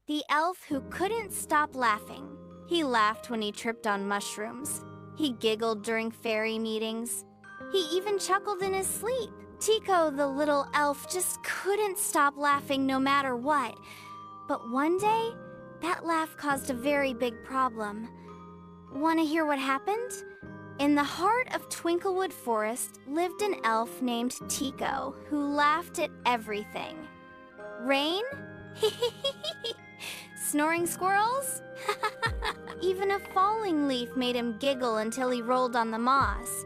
the elf who couldn't stop laughing. He laughed when he tripped on mushrooms. He giggled during fairy meetings. He even chuckled in his sleep. Tiko, the little elf, just couldn't stop laughing no matter what. But one day, that laugh caused a very big problem. Want to hear what happened? In the heart of Twinklewood Forest lived an elf named Tiko who laughed at everything. Rain? Snoring squirrels? Even a falling leaf made him giggle until he rolled on the moss.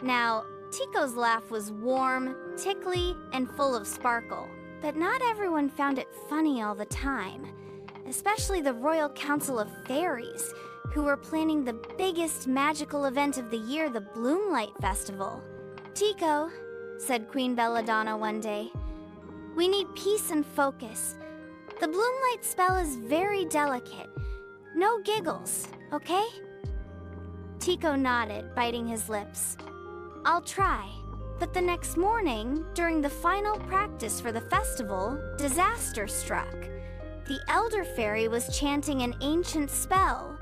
Now, Tiko's laugh was warm, tickly, and full of sparkle. But not everyone found it funny all the time, especially the Royal Council of Fairies, who were planning the biggest magical event of the year, the Bloomlight Festival. "Tiko," said Queen Belladonna one day, "we need peace and focus. The Bloomlight spell is very delicate. No giggles, okay?" Tiko nodded, biting his lips. "I'll try." But the next morning, during the final practice for the festival, disaster struck. The Elder Fairy was chanting an ancient spell,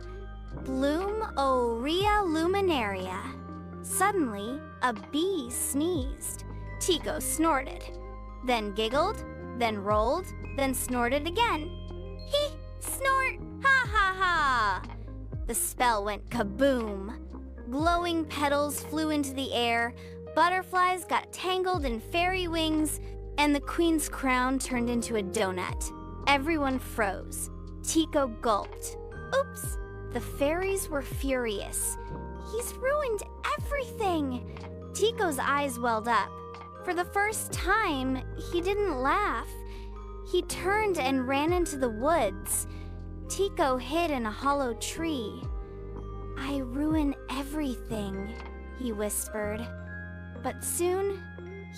Bloom Aurea Luminaria. Suddenly, a bee sneezed. Tiko snorted, then giggled, then rolled, then snorted again. He, snort, ha ha ha! The spell went kaboom. Glowing petals flew into the air, butterflies got tangled in fairy wings, and the queen's crown turned into a donut. Everyone froze. Tiko gulped. Oops! The fairies were furious. He's ruined everything! Tiko's eyes welled up. For the first time, he didn't laugh. He turned and ran into the woods. Tiko hid in a hollow tree. "I ruin everything," he whispered. But soon,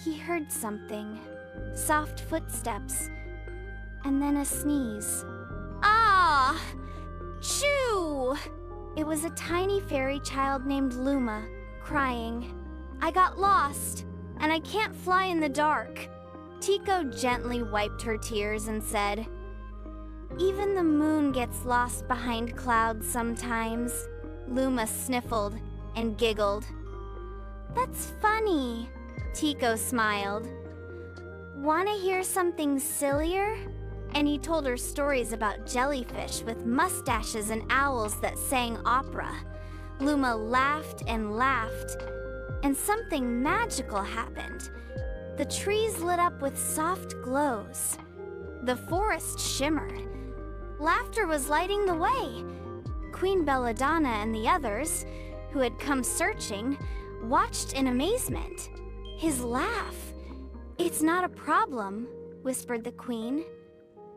he heard something. Soft footsteps, and then a sneeze. "Ah! Shoo!" It was a tiny fairy child named Luma, crying. "I got lost, and I can't fly in the dark." Tiko gently wiped her tears and said, "Even the moon gets lost behind clouds sometimes." Luma sniffled and giggled. "That's funny," Tiko smiled. "Want to hear something sillier?" And he told her stories about jellyfish with mustaches and owls that sang opera. Luma laughed and laughed, and something magical happened. The trees lit up with soft glows. The forest shimmered. Laughter was lighting the way. Queen Belladonna and the others, who had come searching, watched in amazement. "His laugh. It's not a problem," whispered the queen.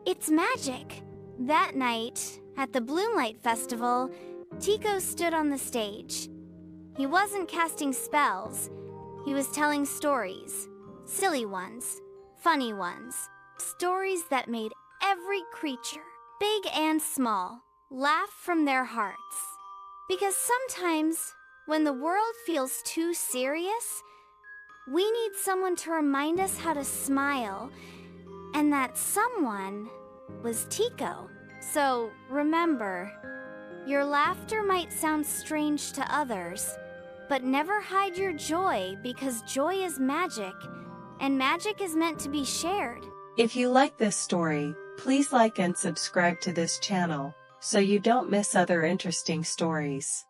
"It's magic." That night, at the Bloomlight Festival, Tiko stood on the stage. He wasn't casting spells. He was telling stories. Silly ones, funny ones. Stories that made every creature, big and small, laugh from their hearts. Because sometimes, when the world feels too serious, we need someone to remind us how to smile, and that someone was Tiko. So remember, your laughter might sound strange to others, but never hide your joy, because joy is magic, and magic is meant to be shared. If you like this story, please like and subscribe to this channel, so you don't miss other interesting stories.